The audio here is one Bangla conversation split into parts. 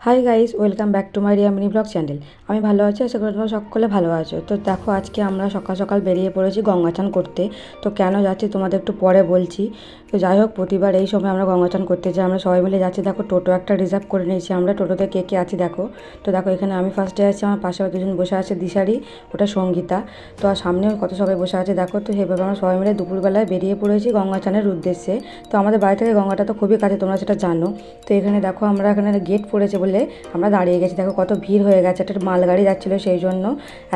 Hi guys, welcome back to my Riya mini blog channel. আমি ভালো আছি, আশা করি তোমরা সকলে ভালো আছো। তো দেখো, আজকে আমরা সকাল সকাল বেরিয়ে পড়েছি গঙ্গা চান করতে। তো কেন যাচ্ছি তোমাদের একটু পরে বলছি। তো যাই হোক, প্রতিবার এই সময় আমরা গঙ্গা চান করতে যাই, আমরা সবাই মিলে যাচ্ছি। দেখো, টোটো একটা রিজার্ভ করে নিয়েছি আমরা। টোটোতে কে কে আছি দেখো। তো দেখো, এখানে আমি ফার্স্টে আছি, আমার পাশে দুজন বসে আছে, দিশারি, ওটা সঙ্গীতা। তো আর সামনেও কত সবাই বসে আছে দেখো। তো সেভাবে আমরা সবাই মিলে দুপুরবেলায় বেরিয়ে পড়েছি গঙ্গা চানের উদ্দেশ্যে। তো আমাদের বাড়ি থেকে গঙ্গাটা তো খুবই কাছে, তোমরা সেটা জানো। তো এখানে দেখো, আমরা এখানে গেট পড়েছে বলে আমরা দাঁড়িয়ে গেছি। দেখো কত ভিড় হয়ে গেছে, একটা মালগাড়ি যাচ্ছিলো সেই জন্য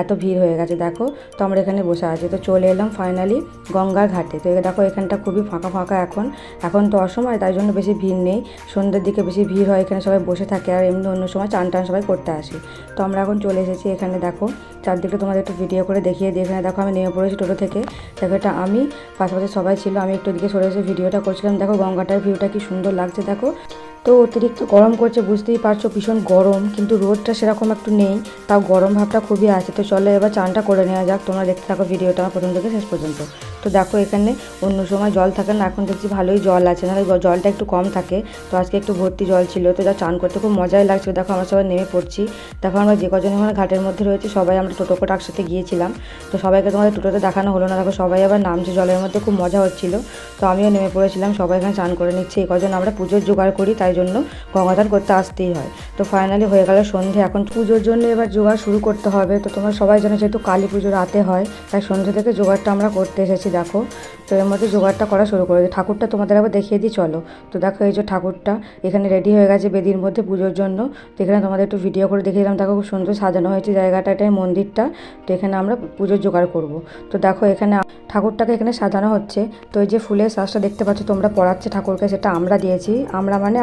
এত ভিড় হয়ে গেছে দেখো। তো আমরা এখানে বসে আছি। তো চলে এলাম ফাইনালি গঙ্গার ঘাটে। তো দেখো, এখানটা খুবই ফাঁকা ফাঁকা এখন তো অসময়, তাই জন্য বেশি ভিড় নেই। সন্ধ্যের দিকে বেশি ভিড় হয়, এখানে সবাই বসে থাকে। আর এমনি অন্য সময় চান টান সবাই করতে আসে। তো আমরা এখন চলে এসেছি এখানে। দেখো চারদিকে তোমাদের একটু ভিডিও করে দেখিয়ে দিই। এখানে দেখো, আমি নেমে পড়েছি টোটো থেকে। দেখো, এটা আমি, পাশাপাশি সবাই ছিল। আমি একটু দিকে সরে এসে ভিডিওটা করছিলাম। দেখো গঙ্গাটার ভিউটা কি সুন্দর লাগছে দেখো। তো অতিরিক্ত গরম করছে, বুঝতেই পারছো, ভীষণ গরম, কিন্তু রোদটা সেরকম একটু নেই, তাও গরম ভাবটা খুবই আছে। তো চলো এবার চানটা করে নেওয়া যাক। তোমরা দেখতে থাকো ভিডিওটা আমার প্রথম থেকে শেষ পর্যন্ত। তো দেখো, এখানে অন্য সময় জল থাকে না, এখন দেখছি ভালোই জল আছে, নাহলে জলটা একটু কম থাকে। তো আজকে একটু ভর্তি জল ছিল। তো যা চান করতে খুব মজাই লাগছিল। দেখো, আমরা সবাই নেমে পড়ছি। দেখো, আমরা যে কজন ওখানে ঘাটের মধ্যে রয়েছে সবাই আমরা টোটো করে একসাথে গিয়েছিলাম। তো সবাইকে তোমাদের টোটোতে দেখানো হলো না। দেখো, সবাই আবার নামছে জলের মধ্যে, খুব মজা হচ্ছিল। তো আমিও নেমে পড়েছিলাম। সবাই এখানে চান করে নিচ্ছে। এই কজন আমরা পুজোর জোগাড় করি, তাই জন্য গঙ্গা চান করতে আসতেই হয়। তো ফাইনালি হয়ে গেল সন্ধে। এখন পুজোর জন্য এবার জোগাড় শুরু করতে হবে। তো তোমরা সবাই জানো, যেহেতু কালী পুজো রাতে হয়, তাই সন্ধে থেকে জোগাড়টা আমরা করতে এসেছি দেখো। তো এর মধ্যে জোগাড়টা করা শুরু করে দিই। ঠাকুরটা তোমাদের আবার দেখিয়ে দিই চলো। তো দেখো, এই যে ঠাকুরটা এখানে রেডি হয়ে গেছে বেদির মধ্যে পুজোর জন্য। তো এখানে তোমাদের একটু ভিডিও করে দেখিয়ে দিলাম। দেখো, খুব সুন্দর সাজানো হয়েছে জায়গাটা, এটাই মন্দিরটা। তো এখানে আমরা পুজোর জোগাড় করব। তো দেখো, এখানে ঠাকুরটাকে এখানে সাজানো হচ্ছে। তো এই যে ফুলের সাজটা দেখতে পাচ্ছ তোমরা, পড়াচ্ছে ঠাকুরকে, সেটা আমরা দিয়েছি।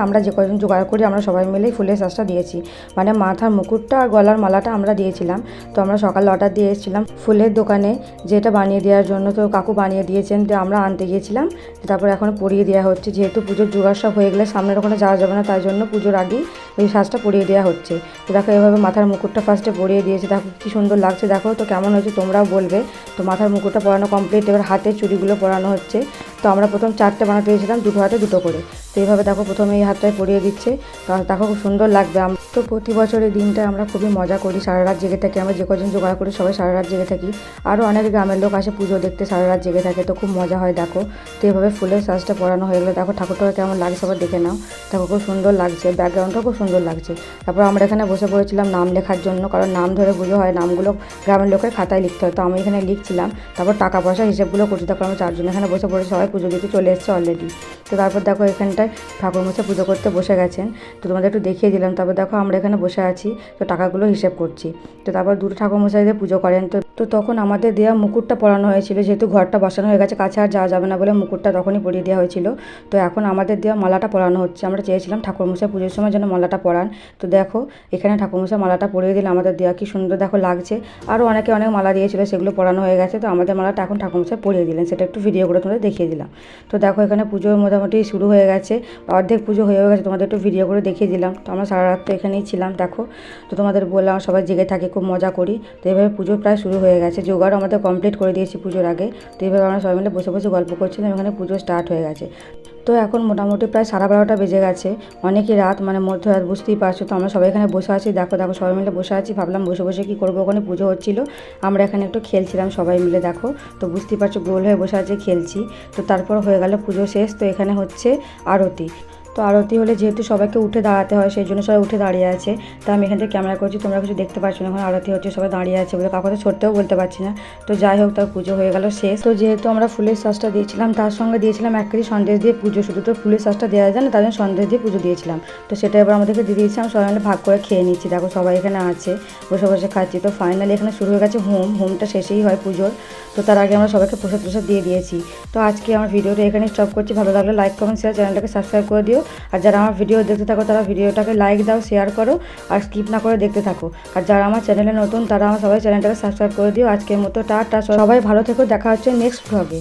আমরা যে কজন জোগাড় করি আমরা সবাই মিলেই ফুলের সাজটা দিয়েছি। মানে মাথার মুকুটটা আর গলার মালাটা আমরা দিয়েছিলাম। তো আমরা সকালে অর্ডার দিয়ে এসেছিলাম ফুলের দোকানে, যেটা বানিয়ে দেওয়ার জন্য। তো কাকু বানিয়ে দিয়েছেন, তো আমরা আনতে গিয়েছিলাম। তারপরে এখন পরিয়ে দেওয়া হচ্ছে, যেহেতু পুজোর জোগাড় সব হয়ে গেলে সামনের ওখানে যাওয়া যাবে না, তাই জন্য পুজোর আগেই ওই সাজটা পরিয়ে দেওয়া হচ্ছে। তো দেখো, এভাবে মাথার মুকুটটা ফার্স্টে পরিয়ে দিয়েছে। দেখো কি সুন্দর লাগছে দেখো। তো কেমন হয়েছে তোমরাও বলবে। তো মাথার মুকুটটা পরানো কমপ্লিট, এবার হাতের চুড়িগুলো পরানো হচ্ছে। তো আমরা প্রথম 4টে বানাতে দিয়েছিলাম, দুটো হাতে দুটো করে। তো এইভাবে দেখো, প্রথমে এই হাতটায় পরিয়ে দিচ্ছে। তো দেখো, খুব সুন্দর লাগবে। তো প্রতি বছর এই দিনটা আমরা খুবই মজা করি, সারা রাত জেগে থাকি। আমরা যে কজন জোগাড় করি সবাই সারা রাত জেগে থাকি। আরও অনেক গ্রামের লোক আসে পুজো দেখতে, সারা রাত জেগে থাকে। তো খুব মজা হয় দেখো। তো এইভাবে ফুলের সাজটা পরানো হয়ে গেলো। দেখো ঠাকুরটাকে কেমন লাগছে সবার দেখে নাও। দেখো, খুব সুন্দর লাগছে, ব্যাকগ্রাউন্ডটাও খুব সুন্দর লাগছে। তারপর আমরা এখানে বসে পড়েছিলাম নাম লেখার জন্য, কারণ নাম ধরে পুজো হয়, নামগুলো গ্রামের লোকের খাতায় লিখতে হয়। তো আমি এখানে লিখছিলাম, তারপর টাকা পয়সা হিসেবগুলো করছি। তারপর আমরা 4জন এখানে বসে পড়েছি, সবাই পুজো দিতে চলে এসেছে অলরেডি। তো তারপর দেখো, এখানটায় ঠাকুরমশাই পুজো করতে বসে গেছেন। তো তোমাদের একটু দেখিয়ে দিলাম। তারপর দেখো, আমরা এখানে বসে আছি, তো টাকাগুলো হিসেব করছি। তো তারপর দুটো ঠাকুরমশাই দিয়ে পুজো করেন। তো তখন আমাদের দেওয়া মুকুটটা পরানো হয়েছিল, যেহেতু ঘরটা বসানো হয়ে গেছে, কাছে আর যাওয়া যাবে না বলে মুকুটটা তখনই পরিয়ে দেওয়া হয়েছিল। তো এখন আমাদের দেওয়া মালাটা পরানো হচ্ছে। আমরা চেয়েছিলাম ঠাকুরমশাই পুজোর সময় যেন মালাটা পরান। তো দেখো, এখানে ঠাকুরমশাই মালাটা পরিয়ে দিলে আমাদের দেওয়া কি সুন্দর দেখো লাগছে। আরও অনেকে অনেক মালা দিয়েছিল, সেগুলো পরানো হয়ে গেছে। তো আমাদের মালাটা এখন ঠাকুরমশাই পরিয়ে দিলেন, সেটা একটু ভিডিও করে তোমাদের দেখিয়ে দিলাম। তো দেখো, এখানে পুজো মোটামুটি শুরু হয়ে গেছে, অর্ধেক পুজো হয়ে গেছে, তোমাদের একটু ভিডিও করে দেখিয়ে দিলাম। তো আমরা সারা রাত তো এখানেই ছিলাম দেখো। তো তোমাদের বললাম সবাই জেগে থাকে, খুব মজা করি। তো এইভাবে পুজো প্রায় শুরু হয়ে গেছে, জোগাড় আমাদের কমপ্লিট করে দিয়েছি পুজোর আগে। তো এইভাবে আমরা সবাই মিলে বসে বসে গল্প করছিলাম, এখানে পুজো স্টার্ট হয়ে গেছে। তো এখন মোটামুটি প্রায় 12:30 বেজে গেছে, অনেকই রাত, মানে মধ্যরাত, বুঝতেই পারছো। তো আমরা সবাই এখানে বসে আছি দেখো। দেখো, সবাই মিলে বসে আছি, ভাবলাম বসে বসে কী করবো, ওখানে পুজো হচ্ছিলো, আমরা এখানে একটু খেলছিলাম সবাই মিলে দেখো। তো বুঝতেই পারছো, গোল হয়ে বসে আছে, খেলছি। তো তারপর হয়ে গেল পুজো শেষ। তো এখানে হচ্ছে আরতি। তো আরতি হলে যেহেতু সবাইকে উঠে দাঁড়াতে হয়, সেই জন্য সবাই উঠে দাঁড়িয়ে আছে। তো আমি এখান থেকে ক্যামেরা করছি, তোমরা কিছু দেখতে পাচ্ছ না। এখন আরতি হচ্ছে, সবাই দাঁড়িয়ে আছে বলে কাউকে ছড়তেও বলতে পারছি না। তো যাই হোক, তার পুজো হয়ে গেল শেষ। তো যেহেতু আমরা ফুলের সাজটা দিয়েছিলাম, তার সঙ্গে দিয়েছিলাম 1 কেজি সন্দেশ দিয়ে পুজো। শুধু তো ফুলের সাজটা দেওয়া যায় না, তার জন্য সন্দেশ দিয়ে পুজো দিয়েছিলাম। তো সেটা এবার আমাদেরকে দিয়ে দিয়েছি, আমরা সবাই মিলে ভাগ করে খেয়ে নিচ্ছি দেখো। সবাই এখানে আছে, বসে বসে খাচ্ছি। তো ফাইনালি এখানে শুরু হয়ে গেছে হোমটা শেষেই হয় পুজোর। তো তার আগে আমরা সবাইকে প্রসাদ দিয়ে দিয়েছি। তো আজকে আমার ভিডিওটা এখানে স্টপ করছি। ভালো লাগলে লাইক, কমেন্ট, শেয়ার, চ্যানেলটাকে সাবস্ক্রাইব করে দিও। আর যারা আমার ভিডিও দেখতে থাকো তারা ভিডিওটাকে লাইক দাও, শেয়ার করো, আর স্কিপ না করে দেখতে থাকো। আর যারা আমার চ্যানেলে নতুন তারা আমার সবাই চ্যানেলটাকে সাবস্ক্রাইব করে দিও। আজকের মতো টাটা, সবাই ভালো থেকো, দেখা হচ্ছে নেক্সট ব্লগে।